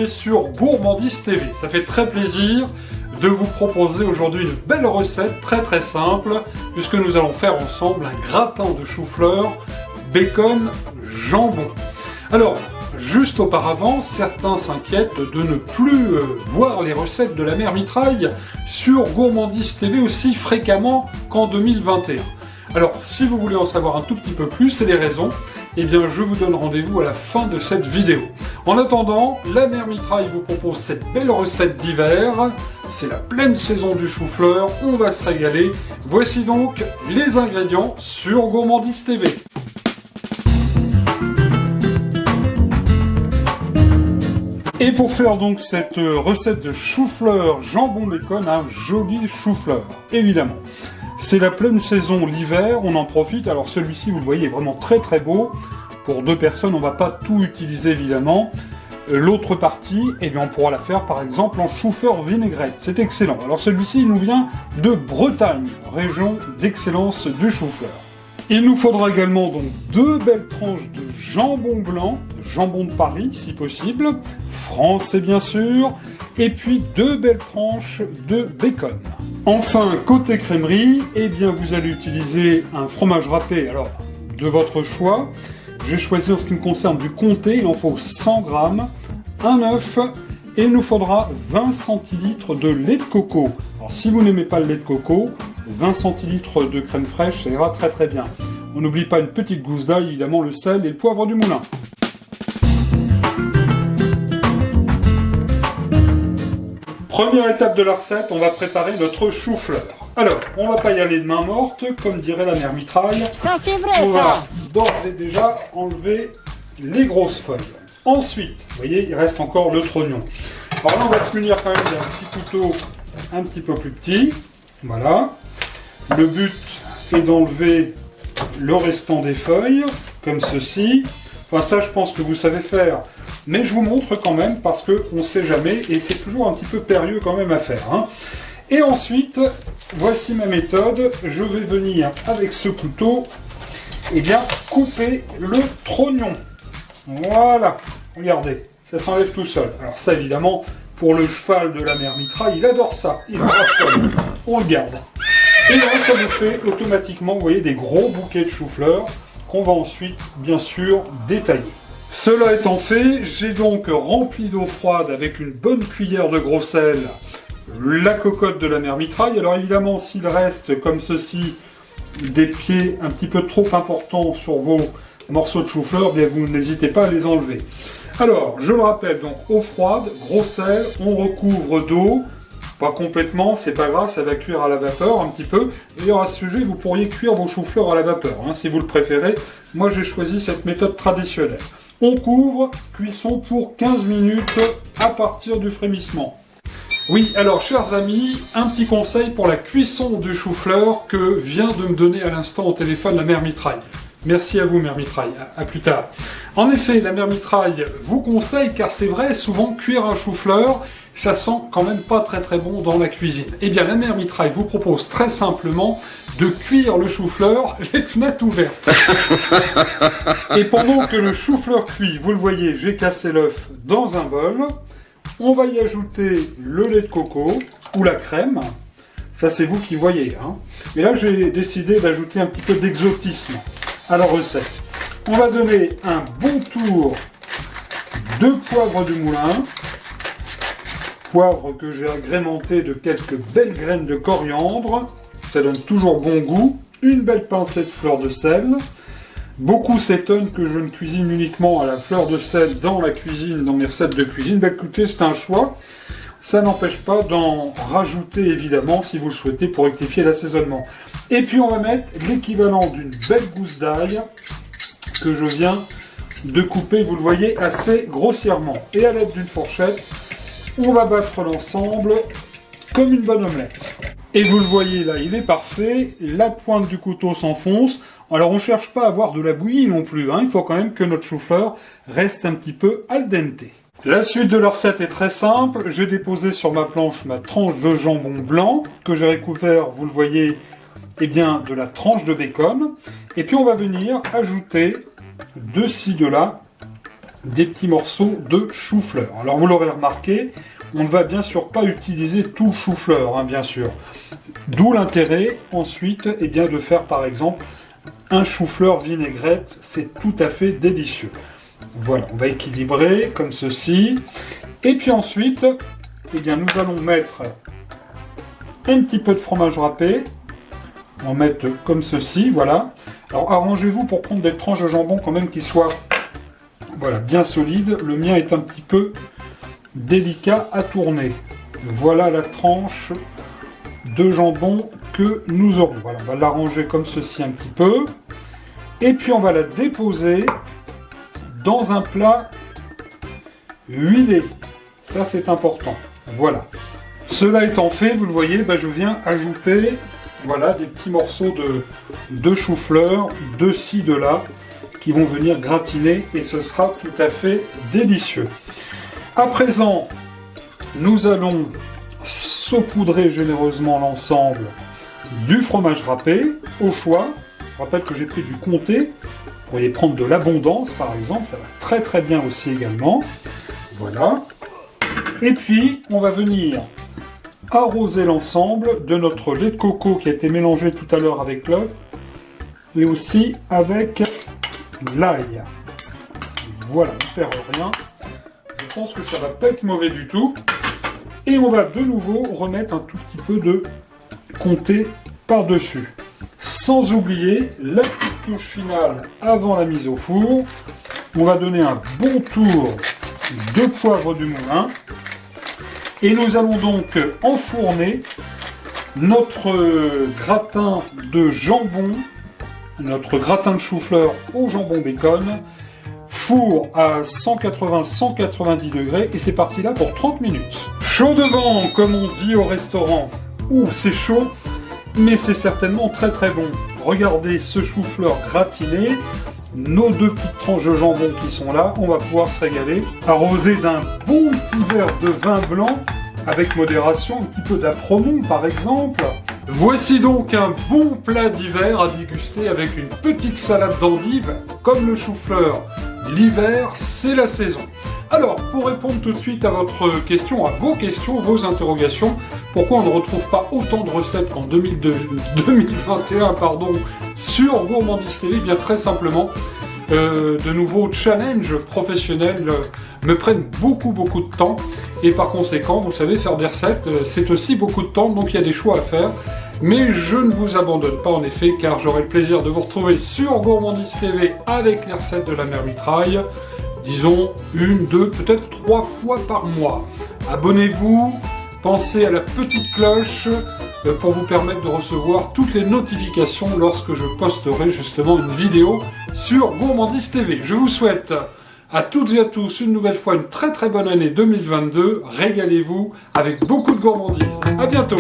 retrouver sur Gourmandise TV. Ça fait très plaisir de vous proposer aujourd'hui une belle recette très simple, puisque nous allons faire ensemble un gratin de chou-fleur, bacon, jambon. Alors, juste auparavant, certains s'inquiètent de ne plus voir les recettes de la mère Mitraille sur Gourmandise TV aussi fréquemment qu'en 2021. Alors, si vous voulez en savoir un tout petit peu plus et les raisons, eh bien, je vous donne rendez-vous à la fin de cette vidéo. En attendant, la mère Mitraille vous propose cette belle recette d'hiver. C'est la pleine saison du chou-fleur, on va se régaler. Voici donc les ingrédients sur Gourmandise TV. Et pour faire donc cette recette de chou-fleur jambon bacon, un joli chou-fleur, évidemment. C'est la pleine saison, l'hiver, on en profite. Alors celui-ci, vous le voyez, est vraiment très beau. Pour 2 personnes, on ne va pas tout utiliser évidemment. L'autre partie, eh bien, on pourra la faire par exemple en chou-fleur vinaigrette. C'est excellent. Alors celui-ci, il nous vient de Bretagne, région d'excellence du chou-fleur. Il nous faudra également donc 2 belles tranches de jambon blanc, jambon de Paris si possible, français bien sûr, et puis 2 belles tranches de bacon. Enfin, côté crèmerie, eh bien vous allez utiliser un fromage râpé, alors de votre choix. J'ai choisi en ce qui me concerne du comté, il en faut 100 g, un œuf, et il nous faudra 20 centilitres de lait de coco. Alors si vous n'aimez pas le lait de coco, 20 centilitres de crème fraîche, ça ira très bien. On n'oublie pas une petite gousse d'ail, évidemment le sel et le poivre du moulin. Première étape de la recette, on va préparer notre chou-fleur. Alors, on va pas y aller de main morte, comme dirait la mère Mitraille. Ça c'est vrai, on ça. va d'ores et déjà enlever les grosses feuilles. Ensuite, vous voyez, il reste encore le trognon. Alors là, on va se munir quand même d'un petit couteau un petit peu plus petit. Voilà. Le but est d'enlever le restant des feuilles, comme ceci. Enfin, ça, je pense que vous savez faire. Mais je vous montre quand même, parce qu'on ne sait jamais, et c'est toujours un petit peu périlleux quand même à faire. Hein. Et ensuite, voici ma méthode. Je vais venir, avec ce couteau, eh bien, couper le trognon. Voilà. Regardez, ça s'enlève tout seul. Alors ça, évidemment, pour le cheval de la mère Mitraille, il adore ça. Il en raffole. On le garde. Et là, ça nous fait automatiquement, vous voyez, des gros bouquets de chou-fleur qu'on va ensuite, bien sûr, détailler. Cela étant fait, j'ai donc rempli d'eau froide avec une bonne cuillère de gros sel la cocotte de la mère Mitraille. Alors évidemment, s'il reste comme ceci des pieds un petit peu trop importants sur vos morceaux de chou-fleur, bien vous n'hésitez pas à les enlever. Alors, je le rappelle, donc eau froide, gros sel, on recouvre d'eau. Pas complètement, c'est pas grave, ça va cuire à la vapeur un petit peu. D'ailleurs, à ce sujet, vous pourriez cuire vos chou-fleurs à la vapeur, hein, si vous le préférez. Moi, j'ai choisi cette méthode traditionnelle. On couvre, cuisson pour 15 minutes à partir du frémissement. Oui, alors, chers amis, un petit conseil pour la cuisson du chou-fleur que vient de me donner à l'instant au téléphone la mère Mitraille. Merci à vous, mère Mitraille. À plus tard. En effet, la mère Mitraille vous conseille, car c'est vrai, souvent cuire un chou-fleur, ça sent quand même pas très bon dans la cuisine. Eh bien, la mère Mitraille vous propose très simplement de cuire le chou-fleur les fenêtres ouvertes. Et pendant que le chou-fleur cuit, vous le voyez, j'ai cassé l'œuf dans un bol. On va y ajouter le lait de coco ou la crème. Ça, c'est vous qui voyez. Hein. Et là, j'ai décidé d'ajouter un petit peu d'exotisme à la recette. On va donner un bon tour de poivre du moulin. Poivre que j'ai agrémenté de quelques belles graines de coriandre. Ça donne toujours bon goût. Une belle pincée de fleur de sel. Beaucoup s'étonnent que je ne cuisine uniquement à la fleur de sel dans la cuisine, dans mes recettes de cuisine. Ben écoutez, c'est un choix. Ça n'empêche pas d'en rajouter évidemment si vous le souhaitez pour rectifier l'assaisonnement. Et puis on va mettre l'équivalent d'une belle gousse d'ail que je viens de couper, vous le voyez, assez grossièrement. Et à l'aide d'une fourchette, on va battre l'ensemble comme une bonne omelette. Et vous le voyez là, il est parfait, la pointe du couteau s'enfonce. Alors on ne cherche pas à avoir de la bouillie non plus, hein. Il faut quand même que notre chou-fleur reste un petit peu al dente. La suite de la recette est très simple, j'ai déposé sur ma planche ma tranche de jambon blanc, que j'ai recouvert, vous le voyez, eh bien, de la tranche de bacon. Et puis on va venir ajouter de ci, de là, des petits morceaux de chou-fleur. Alors vous l'aurez remarqué, on ne va bien sûr pas utiliser tout le chou-fleur, hein, bien sûr. D'où l'intérêt ensuite bien, de faire par exemple un chou-fleur vinaigrette, c'est tout à fait délicieux. Voilà, on va équilibrer comme ceci. Et puis ensuite, bien, nous allons mettre un petit peu de fromage râpé. On va mettre comme ceci, voilà. Alors arrangez-vous pour prendre des tranches de jambon quand même qui soient voilà, bien solides. Le mien est un petit peu délicat à tourner. Voilà la tranche de jambon que nous aurons. Voilà, on va l'arranger comme ceci un petit peu. Et puis on va la déposer dans un plat huilé. Ça c'est important. Voilà. Cela étant fait, vous le voyez, je viens ajouter voilà, des petits morceaux de chou-fleur, de ci, de là, qui vont venir gratiner et ce sera tout à fait délicieux. À présent, nous allons saupoudrer généreusement l'ensemble du fromage râpé, au choix. Je rappelle que j'ai pris du comté. Vous pourriez prendre de l'abondance, par exemple, ça va très très bien aussi également. Voilà. Et puis, on va venir arroser l'ensemble de notre lait de coco qui a été mélangé tout à l'heure avec l'œuf et aussi avec l'ail. Voilà, ne perd rien. Je pense que ça va pas être mauvais du tout. Et on va de nouveau remettre un tout petit peu de comté par-dessus. Sans oublier la petite touche finale avant la mise au four. On va donner un bon tour de poivre du moulin. Et nous allons donc enfourner notre gratin de jambon, notre gratin de chou-fleur au jambon bacon, four à 180-190 degrés, et c'est parti là pour 30 minutes. Chaud devant, comme on dit au restaurant. Ouh, c'est chaud, mais c'est certainement très très bon. Regardez ce chou-fleur gratiné. Nos deux petites tranches de jambon qui sont là, on va pouvoir se régaler. Arrosé d'un bon petit verre de vin blanc, avec modération, un petit peu d'apromon par exemple. Voici donc un bon plat d'hiver à déguster avec une petite salade d'endives, comme le chou-fleur. L'hiver, c'est la saison. Alors, pour répondre tout de suite à votre question, à vos questions, vos interrogations, pourquoi on ne retrouve pas autant de recettes qu'en 2021 sur Gourmandise TV? Bien très simplement, de nouveaux challenges professionnels me prennent beaucoup de temps, et par conséquent, vous savez, faire des recettes, c'est aussi beaucoup de temps, donc il y a des choix à faire. Mais je ne vous abandonne pas en effet, car j'aurai le plaisir de vous retrouver sur Gourmandise TV avec les recettes de la mère Mitraille, disons 1, 2, peut-être 3 fois par mois. Abonnez-vous, pensez à la petite cloche pour vous permettre de recevoir toutes les notifications lorsque je posterai justement une vidéo sur Gourmandise TV. Je vous souhaite à toutes et à tous une nouvelle fois une très très bonne année 2022. Régalez-vous avec beaucoup de gourmandise. À bientôt.